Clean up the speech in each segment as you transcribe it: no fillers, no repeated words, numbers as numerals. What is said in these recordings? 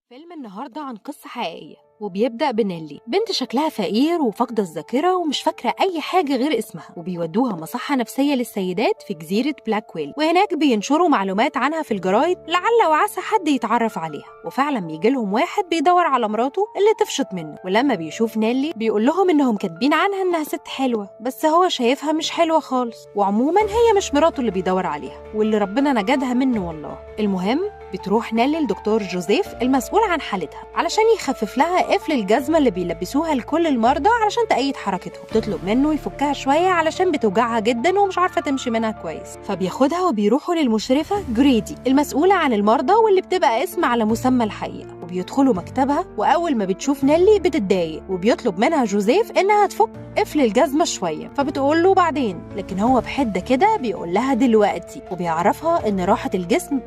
فيلم النهاردة عن قصة حقيقية وبيبدأ بنيلي، بنت شكلها فقير وفاقدة الذاكرة ومش فاكرة أي حاجة غير اسمها، وبيودوها مصحة نفسية للسيدات في جزيرة بلاكويل، وهناك بينشروا معلومات عنها في الجرايد لعل وعسى حد يتعرف عليها. وفعلا بيجيلهم واحد بيدور على مراته اللي طفشت منه، ولما بيشوف نيلي بيقول لهم إنهم كاتبين عنها إنها ست حلوة، بس هو شايفها مش حلوة خالص، وعموما هي مش مراته اللي بيدور عليها واللي ربنا نجدها منه والله. المهم بتروح نيلي لدكتور جوزيف المسؤول عن حالتها علشان يخفف لها قفل الجزمة اللي بيلبسوها لكل المرضى علشان تأيد حركتهم. تطلب منه يفكها شوية علشان بتوجعها جدا ومش عارفة تمشي منها كويس، فبياخدها وبيروحوا للمشرفة جريدي المسؤولة عن المرضى واللي بتبقى اسم على مسمى الحقيقة، وبيدخلوا مكتبها. وأول ما بتشوف نيلي بتتضايق وبيطلب منها جوزيف إنها تفك قفل الجزمة شوية، فبتقول له بعدين، لكن هو بحدة كده بيقول لها دلوقتي، وبيعرفها إن راحة الجسم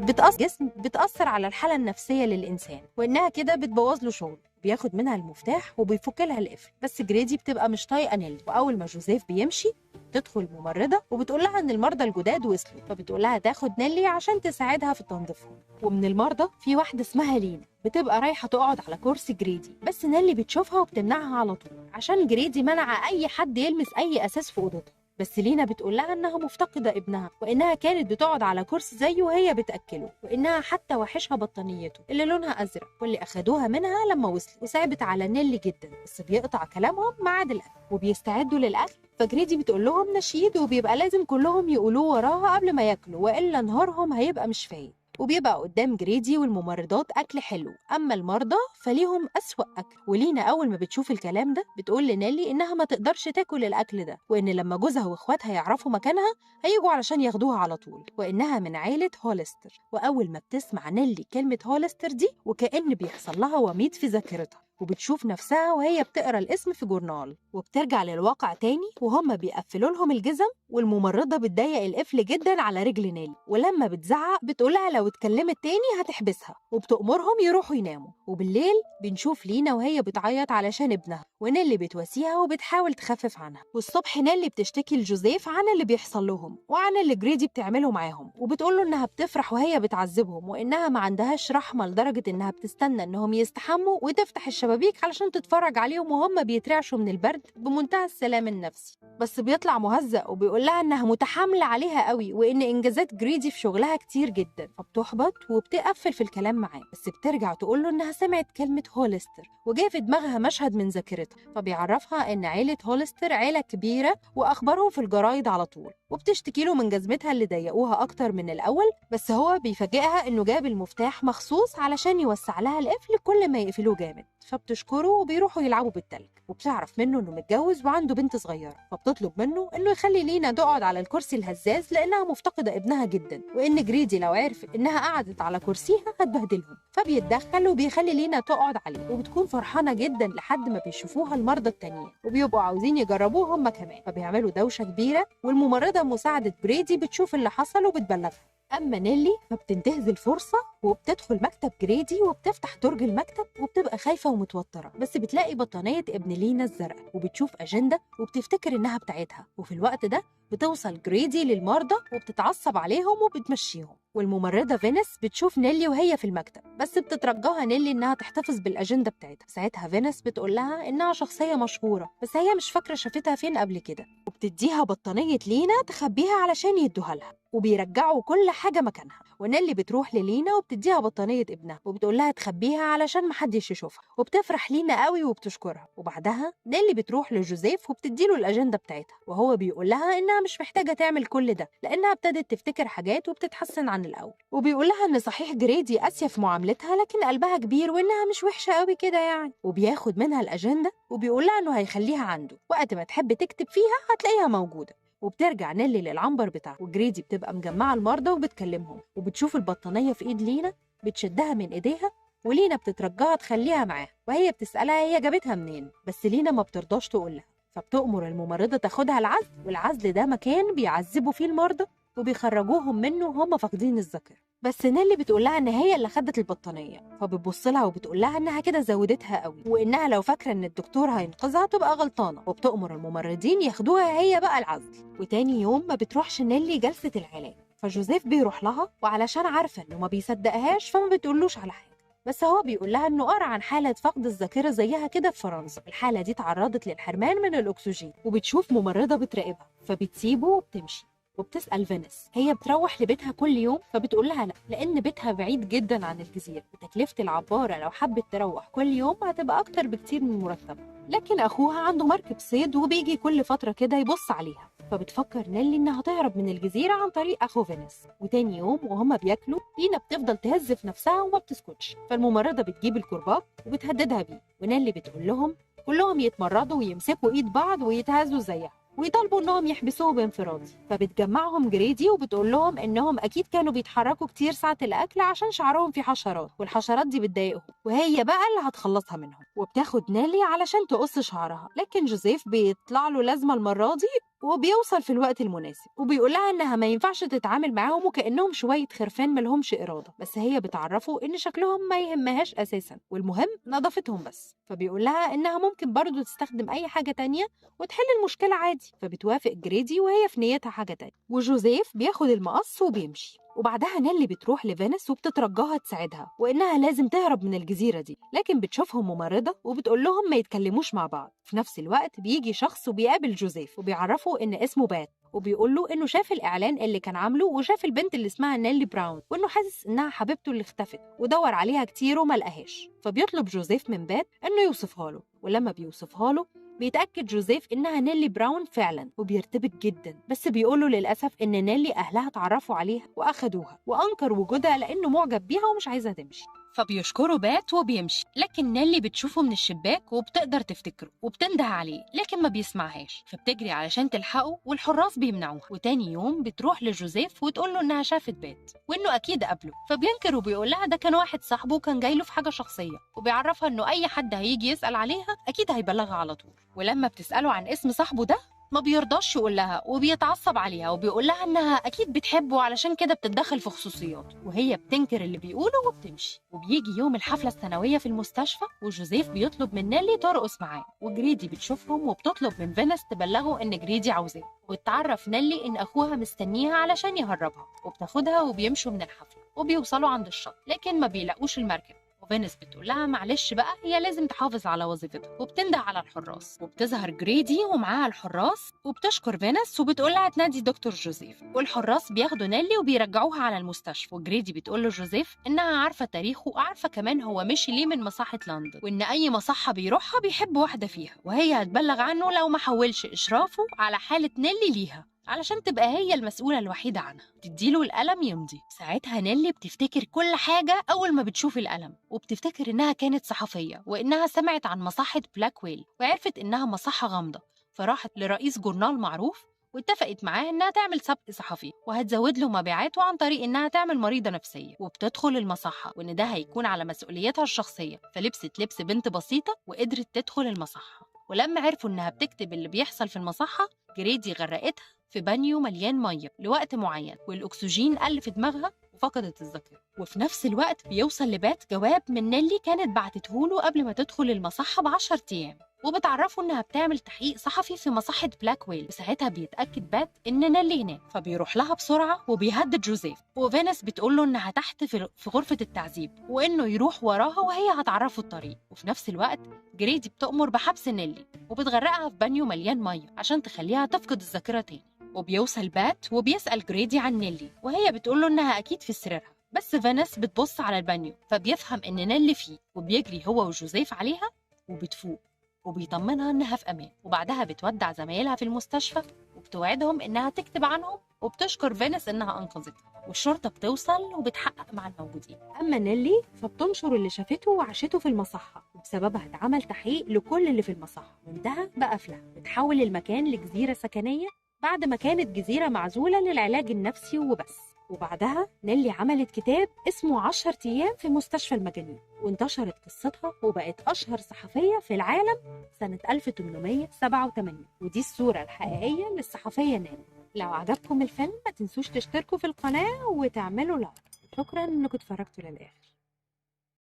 بتأثر على الحالة النفسية للإنسان، وإنها كده بتبوظ له شغل. بياخد منها المفتاح وبيفك لها القفل، بس جريدي بتبقى مش طايقة نيلي. وأول ما جوزيف بيمشي تدخل ممرضة وبتقول لها إن المرضى الجداد وصلوا، فبتقول لها تاخد نيلي عشان تساعدها في تنظيفهم. ومن المرضى في واحدة اسمها لينا بتبقى رايحة تقعد على كرسي جريدي، بس نيلي بتشوفها وبتمنعها على طول عشان جريدي منع أي حد يلمس أي أساس في أوضتها. بس لينا بتقول لها انها مفتقده ابنها، وانها كانت بتقعد على كرسي زيه وهي بتاكله، وانها حتى وحشها بطانيته اللي لونها ازرق واللي اخدوها منها لما وصلت، وصعبت على نيلي جدا. بس بيقطع كلامهم ميعاد الاكل وبيستعدوا للاكل، فجريدي بتقول لهم نشيد وبيبقى لازم كلهم يقولوه وراها قبل ما ياكلوا والا نهارهم هيبقى مش فايق. وبيبقى قدام جريدي والممرضات أكل حلو، أما المرضى فليهم أسوأ أكل. ولينا أول ما بتشوف الكلام ده بتقول لنيلي إنها ما تقدرش تاكل الأكل ده، وإن لما جوزها وإخواتها يعرفوا مكانها هيجوا علشان ياخدوها على طول، وإنها من عائلة هولستر. وأول ما بتسمع نيلي كلمة هولستر دي وكأن بيحصل لها وميض في ذاكرتها، وبتشوف نفسها وهي بتقرا الاسم في جورنال، وبترجع للواقع تاني وهم بيقفلوا لهم الجزم. والممرضة بتضيق القفل جدا على رجل نيلي، ولما بتزعق بتقولها لو اتكلمت تاني هتحبسها، وبتأمرهم يروحوا يناموا. وبالليل بنشوف لينا وهي بتعيط علشان ابنها، ونيلي بتواسيها وبتحاول تخفف عنها. والصبح نيلي بتشتكي لجوزيف عن اللي بيحصل لهم وعن اللي جريدي بتعمله معاهم، وبتقوله انها بتفرح وهي بتعذبهم، وانها ما عندهاش رحمة لدرجة انها بتستنى انهم يستحموا وتفتح الشبابيك علشان تتفرج عليهم وهم بيترعشوا من البرد بمنتهى السلام النفسي. بس بيطلع مهزأ وبيقول لها انها متحاملة عليها قوي وان انجازات جريدي في شغلها كتير جدا، فبتحبط وبتقفل في الكلام معاه. بس بترجع تقول له انها سمعت كلمة هولستر وجاء في دماغها مشهد من ذاكرتها، فبيعرفها ان عيلة هولستر عيلة كبيرة واخبارهم في الجرايد على طول، وبتشتكي له من جزمتها اللي ضيقوها اكتر من الاول. بس هو بيفاجئها انه جاب المفتاح مخصوص علشان يوسع لها القفل كل ما يقفلوه جامد، فبتشكره وبيروحوا يلعبوا بالتلج. وبتعرف منه انه متجوز وعنده بنت صغيره، فبتطلب منه انه يخلي لينا تقعد على الكرسي الهزاز لانها مفتقده ابنها جدا، وان جريدي لو عرف انها قعدت على كرسيها هتبهدلهم، فبيتدخل وبيخلي لينا تقعد عليه. وبتكون فرحانه جدا لحد ما بيشوفوها المرضى التانيين وبيبقوا عاوزين يجربوه هم كمان، فبيعملوا دوشه كبيره. والممرضه مساعده جريدي بتشوف اللي حصل وبتبلغها. أما نيلي فبتنتهز الفرصة وبتدخل مكتب جريدي وبتفتح درج المكتب وبتبقى خايفة ومتوترة، بس بتلاقي بطانية ابن لينا الزرقاء وبتشوف أجندة وبتفتكر إنها بتاعتها. وفي الوقت ده بتوصل جريدي للمرضى وبتتعصب عليهم وبتمشيهم. والممرضة فينيس بتشوف نيلي وهي في المكتب، بس بتترجاها نيلي إنها تحتفظ بالأجندة بتاعتها. ساعتها فينيس بتقول لها إنها شخصية مشهورة بس هي مش فاكرة شافتها فين قبل كده، وبتديها بطانية لينا تخبيها علشان يدوها لها، وبيرجعوا كل حاجة مكانها. ونيلي بتروح للينا وبتديها بطانية ابنها وبتقول لها تخبيها علشان محدش يشوفها، وبتفرح لينا قوي وبتشكرها. وبعدها نيلي بتروح لجوزيف وبتديله الأجندة بتاعتها، وهو بيقول لها إنها مش محتاجة تعمل كل ده لأنها ابتدت تفتكر حاجات وبتتحسن عن الأول. وبيقول لها إن صحيح جريدي قاسية في معاملتها لكن قلبها كبير وإنها مش وحشة قوي كده يعني. وبياخد منها الأجندة وبيقول لها إنه هيخليها عنده وقت ما تحب تكتب فيها هتلاقيها موجودة. وبترجع نيلي للعنبر بتاعها، وجريدي بتبقى مجمعة المرضى وبتكلمهم، وبتشوف البطانية في ايد لينا بتشدها من ايديها، ولينا بتترجاها تخليها معاها وهي بتسألها هي جابتها منين، بس لينا ما بترضاش تقولها. فبتأمر الممرضة تاخدها العزل، والعزل ده مكان بيعذبوا فيه المرضى وبيخرجوهم منه وهم فاقدين الذاكرة. بس نيلي بتقول لها ان هي اللي خدت البطانيه، فبتبص لها وبتقول لها انها كده زودتها قوي، وانها لو فاكره ان الدكتور هينقذها تبقى غلطانه، وبتأمر الممرضين ياخدوها هي بقى العزل. وتاني يوم ما بتروحش نيلي جلسه العلاج، فجوزيف بيروح لها وعلشان عارفه انه ما بيصدقهاش فما بتقولوش على حاجه. بس هو بيقول لها إنه قرأ عن حالة فقد الذاكرة زيها كده في فرنسا. الحالة دي تعرضت للحرمان من الأكسجين، وبتشوف ممرضة بتراقبها فبتسيبه وبتمشي. وبتسأل فينيس هي بتروح لبيتها كل يوم، فبتقول لها لا، لأن بيتها بعيد جدا عن الجزيرة، وتكلفة العبارة لو حبت تروح كل يوم هتبقى أكتر بكتير من مرتبها. لكن أخوها عنده مركب صيد وبيجي كل فترة كده يبص عليها، فبتفكر نيلي إنها تهرب من الجزيرة عن طريق أخو فينيس. وتاني يوم وهما بياكلوا، لينا بتفضل تهز في نفسها وما بتسكتش، فالممرضة بتجيب الكرباج وبتهددها بيه، ونيلي بتقول لهم كلهم يتمردوا ويمسكوا إيد بعض ويتهزوا زيها ويطالبوا انهم يحبسوه بانفرادي. فبتجمعهم جريدي وبتقول لهم انهم اكيد كانوا بيتحركوا كتير ساعة الاكل عشان شعرهم فيه حشرات، والحشرات دي بتضايقهم وهي بقى اللي هتخلصها منهم. وبتاخد نيلي علشان تقص شعرها، لكن جوزيف بيطلع له لازمة المرة دي وبيوصل في الوقت المناسب، وبيقول لها انها ما ينفعش تتعامل معاهم وكانهم شويه خرفان ملهمش اراده. بس هي بتعرفه ان شكلهم ما يهمهاش اساسا، والمهم نظافتهم بس. فبيقول لها انها ممكن برضو تستخدم اي حاجه تانية وتحل المشكله عادي. فبتوافق جريدي وهي في نيتها حاجه تانية، وجوزيف بياخد المقص وبيمشي. وبعدها نيلي بتروح لفينيس وبتترجاها تساعدها وإنها لازم تهرب من الجزيرة دي، لكن بتشوفهم ممرضة وبتقول لهم ما يتكلموش مع بعض. في نفس الوقت بيجي شخص وبيقابل جوزيف وبيعرفه إن اسمه بات، وبيقول له إنه شاف الإعلان اللي كان عامله وشاف البنت اللي اسمها نيلي براون، وإنه حاسس إنها حبيبته اللي اختفت ودور عليها كتير وما لقاهاش. فبيطلب جوزيف من بات إنه يوصفها له، ولما بيوصفها له بيتأكد جوزيف إنها نيلي براون فعلا وبيرتبك جدا. بس بيقوله للأسف إن نيلي أهلها اتعرفوا عليها وأخدوها، وأنكر وجودها لأنه معجب بيها ومش عايزة تمشي. فبيشكره بات وبيمشي، لكن نيلي بتشوفه من الشباك وبتقدر تفتكره وبتنده عليه، لكن ما بيسمعهاش، فبتجري علشان تلحقه والحراس بيمنعوها. وتاني يوم بتروح لجوزيف وتقول له إنها شافت بات وإنه أكيد قابله، فبينكر وبيقول لها ده كان واحد صاحبه وكان جاي له في حاجة شخصية، وبيعرفها إنه أي حد هيجي يسأل عليها أكيد هيبلغها على طول. ولما بتسأله عن اسم صاحبه ده ما بيرضاش يقول لها وبيتعصب عليها وبيقول لها انها اكيد بتحبه علشان كده بتتدخل في خصوصياته، وهي بتنكر اللي بيقوله وبتمشي. وبيجي يوم الحفله السنويه في المستشفى وجوزيف بيطلب من نيلي ترقص معاه، وجريدي بتشوفهم وبتطلب من فينيس تبلغه ان جريدي عاوزاه، وتعرف نيلي ان اخوها مستنيها علشان يهربها، وبتاخدها وبيمشوا من الحفله وبيوصلوا عند الشط، لكن ما بيلاقوش المركب. وفينيس بتقول لها معلش بقى هي لازم تحافظ على وظيفتها، وبتنده على الحراس، وبتظهر جريدي ومعاها الحراس وبتشكر فينيس وبتقول لها تنادي دكتور جوزيف. والحراس بياخدوا نيلي وبيرجعوها على المستشفى، وجريدي بتقول لجوزيف انها عارفه تاريخه وعارفه كمان هو مشي ليه من مصحه لندن، وان اي مصحه بيروحها بيحب واحده فيها، وهي هتبلغ عنه لو ما حولش اشرافه على حاله نيلي ليها علشان تبقى هي المسؤولة الوحيدة عنها. تديله القلم يمضي. ساعتها نيلي بتفتكر كل حاجة أول ما بتشوف القلم، وبتفتكر إنها كانت صحفية وإنها سمعت عن مصحة بلاكويل وعرفت إنها مصحة غامضة، فراحت لرئيس جورنال معروف واتفقت معاه إنها تعمل سبق صحفي وهتزود له مبيعاته عن طريق إنها تعمل مريضة نفسية وبتدخل المصحة، وإن ده هيكون على مسؤوليتها الشخصية. فلبست لبس بنت بسيطة وقدرت تدخل المصحة. ولما عرفوا إنها بتكتب اللي بيحصل في المصحة، جريدي غرقتها في بانيو مليان ميه لوقت معين، والاكسجين قل في دماغها وفقدت الذاكره. وفي نفس الوقت بيوصل لبات جواب من نيلي كانت بعتته له قبل ما تدخل المصحه ب10 ايام، وبتعرفه انها بتعمل تحقيق صحفي في مصحه بلاكويل. وساعتها بيتاكد بات ان نيلي هناك، فبيروح لها بسرعه وبيهدد جوزيف. وفينيس بتقول له انها تحت في غرفه التعذيب وانه يروح وراها وهي هتعرفه الطريق. وفي نفس الوقت جريدي بتأمر بحبس نيلي وبتغرقها في بانيو مليان ميه عشان تخليها تفقد الذاكره تاني. وبيوصل بات وبيسأل جريدي عن نيلي وهي بتقول له إنها أكيد في سريرها، بس فينيس بتبص على البانيو فبيفهم إن نيلي فيه، وبيجري هو وجوزيف عليها وبتفوق وبيطمنها إنها في أمان. وبعدها بتودع زمايلها في المستشفى وبتوعدهم إنها تكتب عنهم، وبتشكر فينيس إنها أنقذتها. والشرطة بتوصل وبتحقق مع الموجودين. أما نيلي فبتنشر اللي شافته وعاشته في المصحة، وبسببها اتعمل تحقيق لكل اللي في المصحة وانتهى بقفلة. بتحول المكان لجزيرة سكنية بعد ما كانت جزيرة معزولة للعلاج النفسي وبس. وبعدها نيلي عملت كتاب اسمه 10 أيام في مستشفى المجانين، وانتشرت قصتها وبقت أشهر صحفية في العالم سنة 1887. ودي الصورة الحقيقية للصحفية نيلي. لو عجبكم الفيلم ما تنسوش تشتركوا في القناة وتعملوا لايك. شكرا انكم اتفرجتوا للآخر.